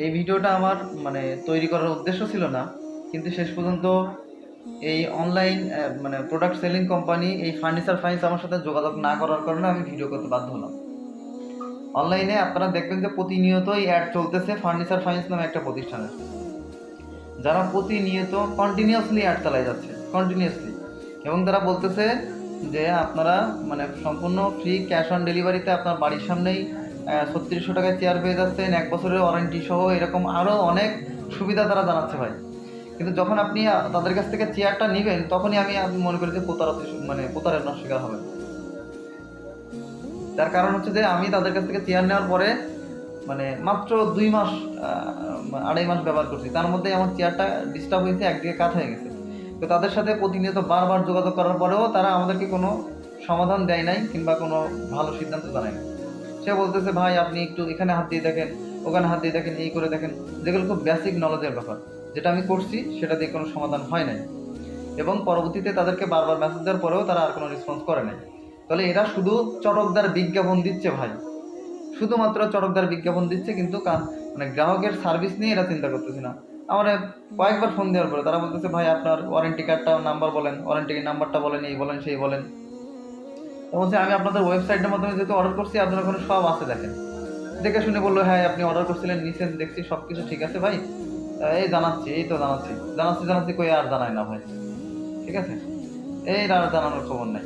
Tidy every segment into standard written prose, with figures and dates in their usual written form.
এই ভিডিওটা আমার মানে তৈরি করার উদ্দেশ্য ছিল না, কিন্তু শেষ পর্যন্ত এই অনলাইন মানে প্রোডাক্ট সেলিং কোম্পানি এই ফার্নিচার ফাইন্স আমার সাথে যোগাযোগ না করার কারণে আমি ভিডিও করতে বাধ্য হলাম। অনলাইনে আপনারা দেখবেন যে প্রতিনিয়তই অ্যাড চলতেছে ফার্নিচার ফাইন্স নামে একটা প্রতিষ্ঠানের, যারা প্রতিনিয়ত কন্টিনিউয়াসলি অ্যাড চালাই যাচ্ছে কন্টিনিউয়াসলি, এবং তারা বলতেছে যে আপনারা মানে সম্পূর্ণ ফ্রি ক্যাশ অন ডেলিভারিতে আপনার বাড়ির সামনেই 3600 টাকায় চেয়ার পেয়ে যাচ্ছেন, 1 বছরের ওয়ারেন্টি সহ, এরকম আরও অনেক সুবিধা তারা জানাচ্ছে ভাই। কিন্তু যখন আপনি তাদের কাছ থেকে চেয়ারটা নেবেন তখনই আমি মনে করি যে প্রতারণার শিকার হবেন। তার কারণ হচ্ছে যে আমি তাদের কাছ থেকে চেয়ার নেওয়ার পরে মানে মাত্র 2 মাস 2.5 মাস ব্যবহার করছি, তার মধ্যে আমার চেয়ারটা ডিস্টার্ব হয়েছে, একদিকে কাত হয়ে গেছে। তো তাদের সাথে প্রতিনিয়ত বারবার যোগাযোগ করার পরেও তারা আমাদেরকে কোনো সমাধান দেয় নাই কিংবা কোনো ভালো সিদ্ধান্ত জানায় না। সে বলতেছে ভাই আপনি একটু এখানে হাত দিয়ে দেখেন, ওখানে হাত দিয়ে দেখেন, এই করে দেখেন, যেগুলো খুব বেসিক নলেজের ব্যাপার। যেটা আমি করছি সেটা দিয়ে কোনো সমাধান হয় নাই, এবং পরবর্তীতে তাদেরকে বারবার মেসেজ দেওয়ার পরেও তারা আর কোনো রেসপন্স করে নাই। তাহলে এরা শুধু চটকদার বিজ্ঞাপন দিচ্ছে ভাই, শুধুমাত্র চটকদার বিজ্ঞাপন দিচ্ছে, কিন্তু মানে গ্রাহকের সার্ভিস নিয়ে এরা চিন্তা করতেছে না। আমার কয়েকবার ফোন দেওয়ার পরে তারা বলতেছে ভাই আপনার ওয়ারেন্টি কার্ডটা নাম্বার বলেন, ওয়ারেন্টি নাম্বারটা বলেন, এই বলেন সেই বলেন। তো বলছে আমি আপনাদের ওয়েবসাইটের মাধ্যমে যেহেতু অর্ডার করছি আপনার ওখানে সব আছে দেখেন। দেখে শুনে বললো হ্যাঁ আপনি অর্ডার করছিলেন, নিছেন, দেখছি সব কিছু ঠিক আছে ভাই, এই জানাচ্ছি, এই তো জানাচ্ছি জানাচ্ছি জানাচ্ছি কই আর জানায় না ভাই। ঠিক আছে, এই আর জানানোর খবর নাই।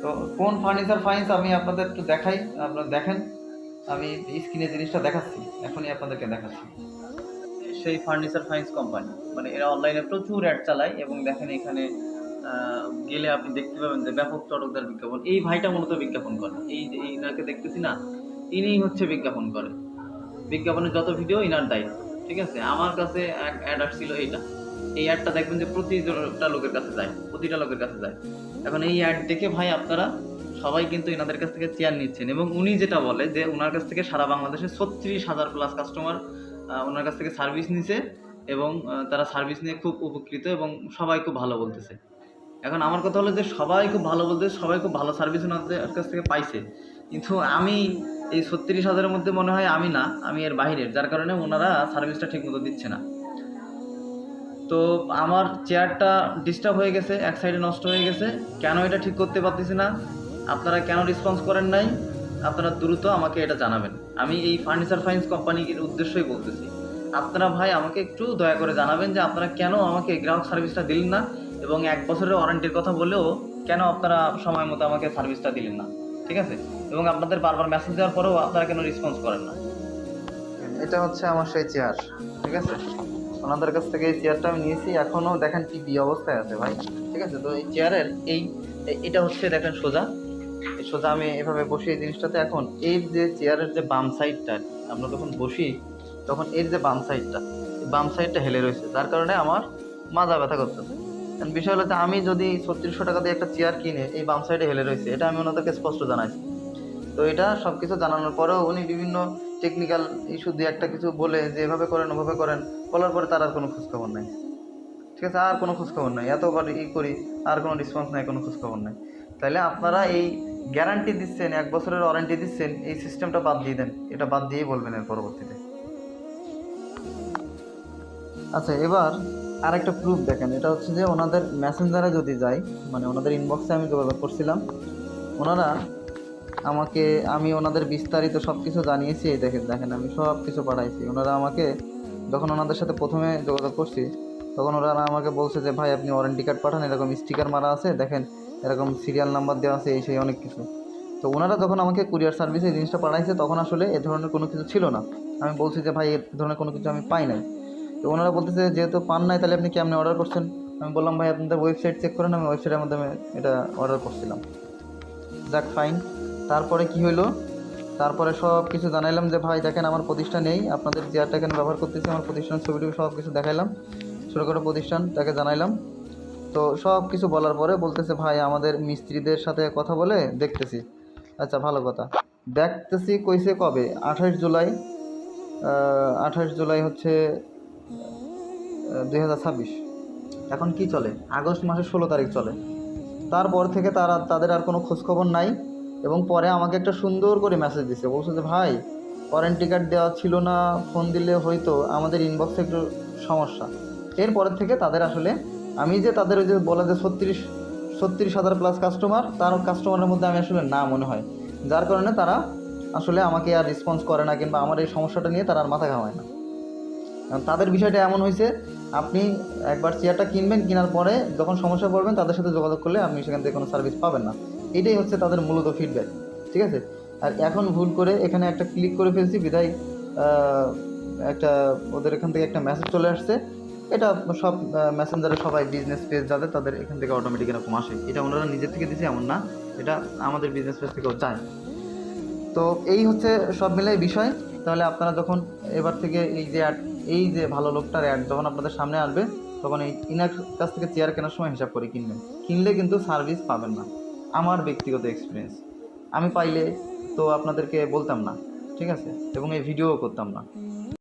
তো কোন ফার্নিচার ফাইন্স আমি আপনাদের একটু দেখাই, আপনারা দেখেন। আমি স্ক্রিনে জিনিসটা দেখাচ্ছি, এখনই আপনাদেরকে দেখাচ্ছি। সেই ফার্নিচার ফাইন্স কোম্পানি, মানে এরা অনলাইনে প্রচুর অ্যাড চালায়, এবং দেখেন এখানে গেলে আপনি দেখতে পাবেন যে ব্যাপক চটকদার বিজ্ঞাপন। এই ভাইটা মূলত বিজ্ঞাপন করে, এই ইনাকে দেখতেছি না, ইনিই হচ্ছে বিজ্ঞাপন করে। বিজ্ঞাপনের যত ভিডিও ইনার দায়িত্ব। ঠিক আছে, আমার কাছে এক অ্যাড আসছিল এইটা, এই অ্যাডটা দেখবেন যে প্রতিটা লোকের কাছে যায়, প্রতিটা লোকের কাছে যায়। এখন এই অ্যাড দেখে ভাই আপনারা সবাই কিন্তু এনাদের কাছ থেকে চেয়ার নিচ্ছেন, এবং উনি যেটা বলে যে ওনার কাছ থেকে সারা বাংলাদেশে 36,000+ কাস্টমার ওনার কাছ থেকে সার্ভিস নিছে, এবং তারা সার্ভিস নিয়ে খুব উপকৃত এবং সবাই খুব ভালো বলতেছে। এখন আমার কথা হলো যে সবাই খুব ভালো বলতেছে, সবাই খুব ভালো সার্ভিস ওনাদের কাছ থেকে পাইছে, কিন্তু আমি এই 36,000-এর মধ্যে মনে হয় আমি না, আমি এর বাহিরের, যার কারণে ওনারা সার্ভিসটা ঠিক মতো দিচ্ছে না। তো আমার চেয়ারটা ডিস্টার্ব হয়ে গেছে, এক সাইডে নষ্ট হয়ে গেছে, কেন এটা ঠিক করতে পারতেছি না, আপনারা কেন রেসপন্স করেন নাই, আপনারা দ্রুত আমাকে এটা জানাবেন। আমি এই ফার্নিচার ফাইন্স কোম্পানির উদ্দেশ্যই বলতেছি, আপনারা ভাই আমাকে একটু দয়া করে জানাবেন যে আপনারা কেন আমাকে গ্রাহক সার্ভিসটা দিলেন না, এবং 1 বছরের ওয়ারেন্টির কথা বলেও কেন আপনারা সময় মতো আমাকে সার্ভিসটা দিলেন না। ঠিক আছে, এবং আপনাদের বারবার মেসেজ দেওয়ার পরেও আপনারা কেন রেসপন্স করেন না। এটা হচ্ছে আমার সেই চেয়ার। ঠিক আছে, ওনাদের কাছ থেকে এই চেয়ারটা আমি নিয়েছি, এখনও দেখেন কি অবস্থায় আছে ভাই। ঠিক আছে, তো এই চেয়ারের এটা হচ্ছে দেখেন সোজা, এই সোজা আমি এভাবে বসি এই জিনিসটাতে। এখন এর যে চেয়ারের যে বাম সাইডটা, আমরা যখন বসি তখন এর যে বাম সাইডটা হেলে রয়েছে, যার কারণে আমার মাজা ব্যথা করতেছে। বিষয় হলো যে আমি যদি 3600 টাকা দিয়ে একটা চেয়ার কিনে এই বাম সাইডে হেলে রয়েছে, এটা আমি ওনাদেরকে স্পষ্ট জানাইছি। তো এটা সব কিছু জানানোর পরেও উনি বিভিন্ন টেকনিক্যাল ইস্যু দিয়ে একটা কিছু বলে যে এভাবে করেন ওভাবে করেন, বলার পরে তার আর কোনো খোঁজখবর নাই। ঠিক আছে, আর কোনো খোঁজখবর নাই, এতবার করি আর কোনো রেসপন্স নাই, কোনো খোঁজখবর নাই। তাহলে আপনারা এই গ্যারান্টি দিচ্ছেন, 1 বছরের ওয়ারেন্টি দিচ্ছেন, এই সিস্টেমটা বাদ দিয়ে দেন, এটা বাদ দিয়েই বলবেন এর পরবর্তীতে। আচ্ছা, এবার আর একটা প্রুফ দেখেন, এটা হচ্ছে যে ওনাদের মেসেঞ্জারে যদি যাই, মানে ওনাদের ইনবক্সে আমি যোগাযোগ করছিলাম, ওনারা আমি ওনাদের বিস্তারিত সব কিছু জানিয়েছি। এই দেখেন আমি সব কিছু পাঠাইছি। ওনারা আমাকে যখন ওনাদের সাথে প্রথমে যোগাযোগ করছি তখন ওনারা আমাকে বলছে যে ভাই আপনি ওয়ারেন্টি কার্ড পাঠান, এরকম স্টিকার মারা আছে, দেখেন এরকম সিরিয়াল নাম্বার দেওয়া আছে, এই সেই অনেক কিছু। তো ওনারা যখন আমাকে কুরিয়ার সার্ভিসে এই জিনিসটা পাঠাইছে তখন আসলে এ ধরনের কোনো কিছু ছিল না। আমি বলছি যে ভাই এ ধরনের কোনো কিছু আমি পাই নাই। তো ওনারা বলতেছে যেহেতু পান নাই তাহলে আপনি কেমনি অর্ডার করছেন। আমি বললাম ভাই আপনাদের ওয়েবসাইট চেক করেন, আমি ওয়েবসাইটের মাধ্যমে এটা অর্ডার করছিলাম। যাক ফাইন, তারপরে কি হইলো, তারপরে সব কিছু জানাইলাম যে ভাই দেখেন আমার প্রতিষ্ঠান নেই, আপনাদের চেয়ারটা কেন ব্যবহার করতেছি, আমার প্রতিষ্ঠানের ছবিটুকু সব কিছু দেখাইলাম, ছোটোখাটো প্রতিষ্ঠান তাকে জানাইলাম। তো সব কিছু বলার পরে বলতেছে ভাই আমাদের মিস্ত্রিদের সাথে কথা বলে দেখতেছি। আচ্ছা ভালো কথা, দেখতেছি কইছে কবে, 28 জুলাই। 28 জুলাই হচ্ছে 2026। এখন কি চলে, আগস্ট মাসের 16 তারিখ চলে। তারপর থেকে তাদের আর কোনো খোঁজখবর নাই, এবং পরে আমাকে একটা সুন্দর করে মেসেজ দিছে, বলছে যে ভাই ওয়ারেন্টি কার্ড দেওয়া ছিল না, ফোন দিলে হয়তো আমাদের ইনবক্সে একটু সমস্যা। এরপরের থেকে তাদের আসলে আমি যে তাদের ওই যে বলা যে 36,000 প্লাস কাস্টমার, তার কাস্টমারের মধ্যে আমি আসলে না মনে হয়, যার কারণে তারা আসলে আমাকে আর রেসপন্স করে না, কিংবা আমার এই সমস্যাটা নিয়ে তারা আর মাথা ঘামায় না। কারণ তাদের বিষয়টা এমন হয়েছে, আপনি একবার চেয়ারটা কিনবেন, কেনার পরে যখন সমস্যা পড়বেন তাদের সাথে যোগাযোগ করলে আপনি সেখান থেকে কোনো সার্ভিস পাবেন না। এটাই হচ্ছে তাদের মূলত ফিডব্যাক, ঠিক আছে। আর এখন ভুল করে এখানে একটা ক্লিক করে ফেলছি বিধায় একটা ওদের এখান থেকে একটা মেসেজ চলে আসছে। এটা সব মেসেঞ্জারে সবাই বিজনেস পেজ যাদের তাদের এখান থেকে অটোমেটিক এরকম আসে। এটা ওনারা নিজের থেকে দিছে এমন না, এটা আমাদের বিজনেস পেজ থেকেও চায়। তো এই হচ্ছে সব মিলাই বিষয়। তাহলে আপনারা যখন এবার থেকে এই যে ভালো লোকটার অ্যাড যখন আপনাদের সামনে আসবে, তখন এই ইনার কাছ থেকে চেয়ার কেনার সময় হিসাব করে কিনবেন। কিনলে কিন্তু সার্ভিস পাবেন না, আমার ব্যক্তিগত এক্সপিরিয়েন্স। আমি পাইলে তো আপনাদেরকে বলতাম না, ঠিক আছে, এবং এই ভিডিও করতাম না।